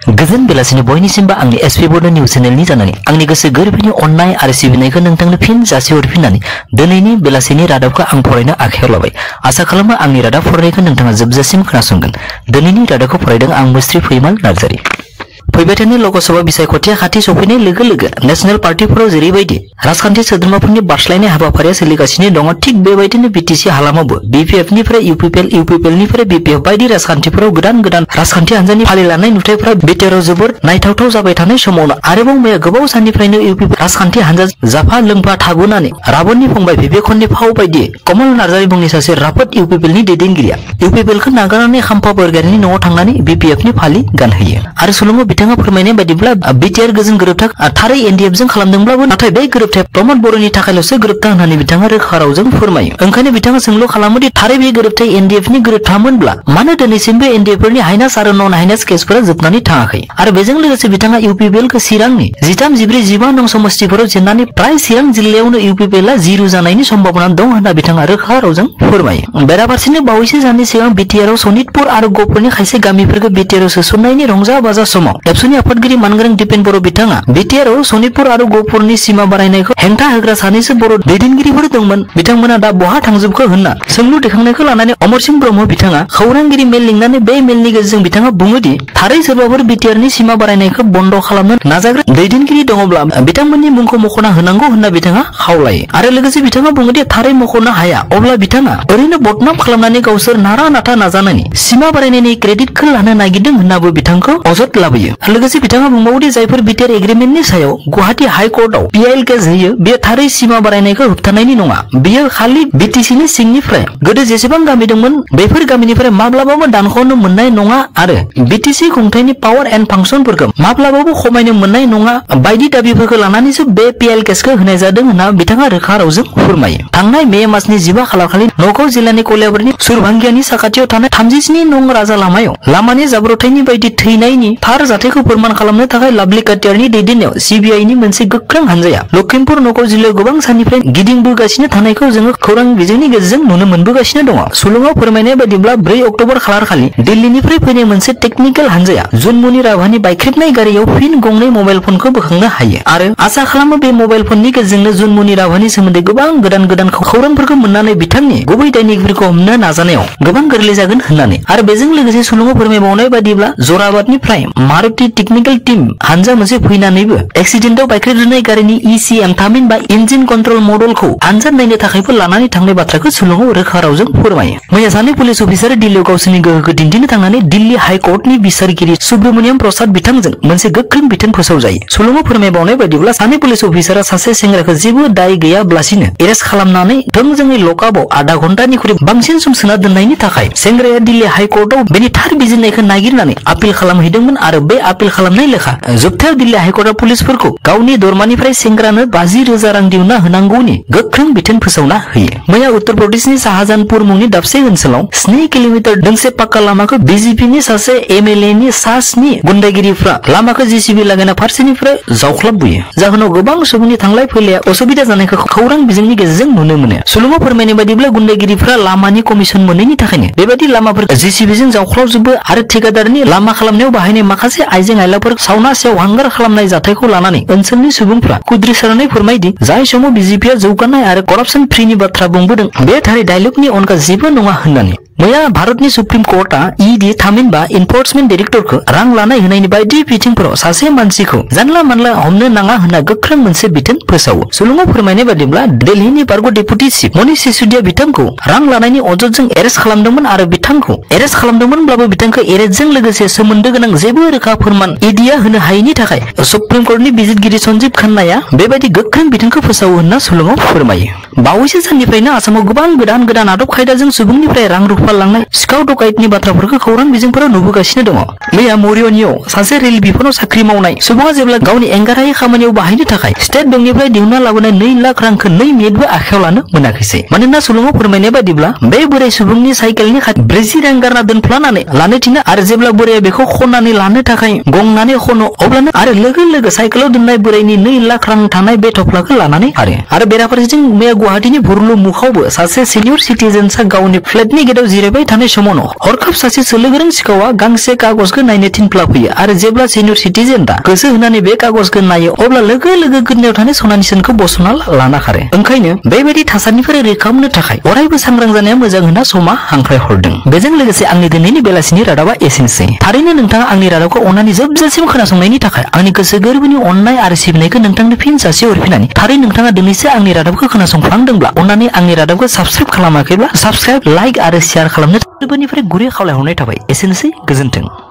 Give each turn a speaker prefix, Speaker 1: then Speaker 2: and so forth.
Speaker 1: गोजोन बेलासिनि बयनिसिमबो आंनि एसपी बड' निउज चेनेलनि जानानै आंनि गोसो गोरबोनि अननाय आरो सिबिनायखौ नोंथांनो फिन जासिहरफिननानै दिनैनि बेलासिनि रादाबखौ आं फरायनो आखायाव लाबाय। आसा खालामो आंनि रादाब फरायनायखौ नोंथाङा जोबजासिम खोनासंगोन। दिनैनि रादाबखौ फरायदों आं मुस्रि फैमाल नार्जारी। फैबाय थानाय लोकसभा बिसायख'थिया खाथि सफैनाय लोगो लोगो नेशनेल पार्टीफोराव जेरैबायदि राजखान्थि सोद्रोमाफोरनि बारस्लायनाय हाबाफारिया सोलिगासिनो दङ, थिग बेबायदिनो बिटिसि हालामावबो बिपिएफनिफ्राय इउपिपिएलनिफ्राय बिपिएफ बायदि राजखान्थिफोराव गोदान गोदान राजखान्थि हान्जानि फालि लानाय नुथायफोरा बिटिआरआव जोबोर नायथावथाव जाबाय थानाय समावनो आरोबाव मैया गोबाव साननिफ्रायनो इउपिपि राजखान्थि हान्जा जाफा लोंफा थागुनानै राबननि फंबाय बिबेकननि फाव बायदि कमल नार्जारी मुंनि सासे राफोद इउपिपिएलनि दैदेनगिरिया इउपिपिएलखौ नागारनानै खाम्फा बरगयारिनि न'आव थांनानै बिपिएफनि फालि गानहोयो आरो सुलुङाव बिथाङा फोरमायनाय बायदिब्ला बिटिआर गोजोन गोरोबथा थारै एनडिएफजों खालामदोंब्लाबो नाथाय बे गोरोबथाया प्रमद बर'नि थाखायल'सो गोरोबथा होननानै बिथाङा रोखा रावजों फोरमायो। ओंखायनो बिथाङा सोंलु खालामोदि थारै बे गोरोबथाया एनडिएफनि गोरोबथामोनब्ला मानो दिनैसिमबो एनडिएफफोरनि हाइनास आरो नन हाइनास केसफोरा जोबनानै थाङाखै आरो बेजों लोगोसे बिथाङा इउपिपिएलखौ चिरांनि 13, 14, 15 नं समस्तिफोराव जेननानै प्राय चिरां जिल्लायावनो इउपिपिएलआ जिरु जानायनि सम्भावना दं होनना बिथाङा रोखा रावजों फोरमायो। बेराफारसेनो बावैसो साननि सिगां बिटिआरआव सनितपुर आरो गहपुरनि खायसे गामिफोरखौ बिटिआरआव सोसननायनि रंजा बाजा समाव एबसुनि आफादगिरि मानगोनां दिपेन बर' बिथाङा बिटिआरआव सनितपुर आरो गहपुरनि सिमा बारायनायखौ हेंथा होग्रा सानैसो बर' दैदेनगिरिफोर दंमोन, बिथांमोना दा बहा थांजोबखो होनना सोंलु दैखांनायखौ लानानै अमरसिंह ब्रह्म बिथाङा खौरांगिरि मेल लिंनानै बे मेलनि गेजेरजों बिथाङा बुङोदि थारै सोरबाफोर बिटिआरनि सिमा बारायनायखौ बन्द खालामनो नाजाग्रा दैदेनगिरि दङब्ला बिथांमोननि मुंखौ मख'ना होनांगौ होनना बिथाङा खावलायो आरो लोगोसे बिथाङा बुङोदि थारै मख'नो हाया अब्ला बिथाङा ओरैनो बदनाम खालामनानै गावसोर नारा नाथा नाजानानै सिमा बारायनायनि क्रेडिटखौ लानो नागिरदों होननाबो बिथांखौ अजद लाबोयो। लोगोसे बिथाङा बुंबावोदि जायफोर बिटिआर एग्रिमेन्टनि सायाव गुवाहाटी हाइकर्टआव पिआइएल केस होयो बे थारै सिमा बारायनायखौ होबथानायनि नङा, बियो खालि बिटिसिनि सिंनिफ्राय गोदो जेसेबां गामि दंमोन बेफोर गामिनिफ्राय माब्लाबाबो दानख'नो मोननाय नङा आरो बिटिसि खुंथायनि पावार एन्ड फांसनफोरखौ माब्लाबाबो खमायनो मोननाय नङा बायदि दाबिफोरखौ लानानैसो बे पिआइएल केसखौ होनाय जादों होनना बिथाङा रोखा रावजों फोरमायो। थांनाय मे मासनि 15 खालारखालि नगाव जिल्लानि कलियाबरनि सुरभांगियानि साखाथियाव थानाय 37 नं राजा लामायाव लामानि जाब्रबथायनि बायदि थैनायनि थार जाथायखौ फोरमान खालामनो थाखाय लाभलि काटियारनि दैदेननायाव सिबिआइनि मोनसे गोख्रों हानजाया लखिमपुर नगाव जिल्लायाव गोबां साननिफ्राय गिदिंबोगासिनो थानायखौ जोङो खौरां बिजोंनि गेजेरजों नुनो मोनबोगासिनो दङ। सुलुङाव फोरमायनाय बायदिब्ला 4 अक्ट'बर खालारखालि दिल्लीनिफ्राय फैनाय मोनसे टेकनिकेल हानजाया जुनमुनि राभानि बायख्रेबनाय गारियाव फिन गंनै मबाइल फनखौ बोखांनो हायो आरो आसा खालामो बे मबाइल फननि गेजेरजोंनो जुनमुनि राभानि सोमोन्दै गोबां गोदान गोदान खौरांफोरखौ मोननानै बिथांनि गुबै दायनिगिरिखौ हमनो नाजानायाव गोबां गोरलै जागोन होननानै आरो बेजों लोगोसे सुलुङाव फोरमायबावनाय बायदिब्ला जराबादनिफ्राय मारुति टेकनिकेल टीम हानजा मोनसे फैनानैबो एक्सिडेन्टआव बायख्रेबजानाय गारिनि ECM थामहिन बा इन्जिन कन्ट्रल मडलखौ आनजाद नायनो थाखायबो लानानै थांनाय बाथ्राखौ सुलुङाव रोखा रावजों फोरमायो। मैया सानै पुलिस अफिसार दिल्लीयाव गावसोरनि गोहोखौ दिन्थिनो थांनानै दिल्ली हाइकर्टनि बिसारगिरि सुब्रमनियम प्रसाद बिथांजों मोनसे गोख्रों बिथोन फोसावजायो। सुलुङाव फोरमायबावनाय बायदिब्ला सानै पुलिस अफिसारा सासे सेंग्राखौ जेबो दाय गैयाब्लासिनो एरेस्ट खालामनानै थोंजोङै लकआपआव आधा घन्टानिख्रुइ बांसिन सम सोना दोननायनि थाखाय सेंग्राया दिल्ली हाइकर्टआव बेनि थार बिजिरनायखौ नागिरनानै आपिल खालामहैदोंमोन आरो बे आपिल खालामनाय लेखा जोबथायाव दिल्ली हाइकर्टआ पुलिसफोरखौ गावनि दरमानिफ्राय सेंग्रानो 50,000 रां दिहुनना होनांगौनि गोख्रों बिथोन फोसावना होयो। मैया उत्तर प्रदेशनि शाहजाहानपुर मुंनि दाबसे ओनसोलाव 2 किल'मिटार दोंसे पाक्का लामाखौ बिजेपिनि सासे एमएलएनि सा 7 गुन्डागिरिफ्रा लामाखौ जेसिबि लागायना फारसेनिफ्राय जावख्लाबबोयो, जाहोनाव गोबां सुबुंनि थांलाय फैलाया असुबिदा जानायखौ खौरां बिजोंनि गेजेरजों नुनो मोनो। सुलुङाव फोरमायनाय बायदिब्ला गुन्डागिरिफ्रा लामानि कमिसन मोनैनि थाखायनो बेबायदि लामाफोरखौ जेसिबिजों जावख्लाबजोबो आरो ठेकेदारनि लामा खालामनायाव बाहायनाय माखासे आइजें आइलाफोर सावना सेवहांगार खालामनाय जाथायखौ लानानै ओनसोलनि सुबुंफ्रा खुद्रिसारनानै फोरमायदि जाय समाव बिजेपिया जौगानाय आरो करापसन फ्रिनि बाथ्रा बुंबोदों बे थारै डायलगनि अनगा जेबो नङा होननानै मैया भारतनि सुप्रिम कर्टआ ईडी थामहिनबा इनफोर्समेन्ट डाइरेक्टरखौ रां लानाय होनायनि बायदि बिथिंफोराव सासे मानसिखौ जानला मानला हमनो नाङा होनना गोख्रों मोनसे बिथोन फोसावो। सुलुङाव फोरमायनाय बायदिब्ला दिल्लीनि बारग' डेपुटि चिफ मनीष सिसोदिया बिथांखौ रां लानायनि अजदजों एरेस्ट खालामदोंमोन आरो बिथांखौ एरेस्ट खालामदोंमोनब्लाबो बिथांखौ एरेस्टजों लोगोसे सोमोन्दो गोनां जेबो रोखा फोरमान ईडीआ होनो हायैनि थाखाय सुप्रिम कर्टनि बिजिरगिरि सन्जीब खान्नाया बेबायदि गोख्रों बिथोनखौ फोसावो होनना सुलुङाव फोरमायो। बावैसो साननिफ्रायनो आसामाव गोबां गोदान गोदान आदब खायदाजों सुबुंनिफ्राय रां रुफा लांनाय सिखाव डकाइतनि बाथ्राफोरखौ खौरां बिजोंफोराव नुबोगासिनो दङ। मैया मरियनियाव सासे रेल बिफानाव साख्रि मावनाय सुबुङा जेब्ला गावनि एंगारहायै खामानियाव बाहायनो थाखाय स्टेट बेंकनिफ्राय दिहुनना लाबोनाय 2 लाख रांखौ 2 मिनिटबो आखायाव लानो मोनाखैसै। मानोना सुलुङाव फोरमायनाय बायदिब्ला बे बोराय सुबुंनि साइकेलनि खाथि 40 रां गारना दोनफ्लानानै लानो थिनो आरो जेब्ला बोराया बेखौ खननानै लानो थाखाय गंनानै खनो अब्लानो आरो लोगो लोगो साइकेलाव दोननाय बोरायनि 2 लाख रां थानाय बे थफ्लाखौ लानानै आरो बेराफारसेथिं मैया गुवाहाटीनि बुरलु मुखावबो सासे सिनियर सिटिजेनसा गावनि फ्लेटनि गेटआव जिरायबाय थानाय समावनो हरखाब सासे सोलोगोरों सिखावा गांसे कागजखौ नायनो थिनफ्ला फैयो आरो जेब्ला सिनियर सिटिजेनआ गोसो होनानै बे कागजखौ नायो अब्ला लोगो लोगो गोदनायाव थानाय सनानि सेनखौ बस'ना लाना खारो। ओंखायनो बेबायदि थासारिनिफ्राय रैखा मोननो थाखाय अरायबो सांग्रां जानाया मोजां होनना समा हांख्राय हरदों। बेजों लोगोसे आंनि दिनैनि बेलासिनि रादाबा एसेनोसै। थारैनो नोंथाङा आंनि रादाबखौ अननानै जोबजासिम खोनासंनायनि थाखाय आंनि गोसो गोरबोनि अननाय आरो सिबिनायखौ नोंथांनो फिन जासि हरफिननानै थारैनो नोंथाङा दिनैसो आंनि रादाबखौ खोनासंफ्लांदोंब्ला अननानै आंनि रादाबखौ साबस्क्राइब खालामाखैब्ला साबस्क्राइब, लाइक आरो शेयार खालामनो जोबोदनिफ्राय गुरै खावलायहरनाय थाबाय। एसेनोसै, गोजोन्थों।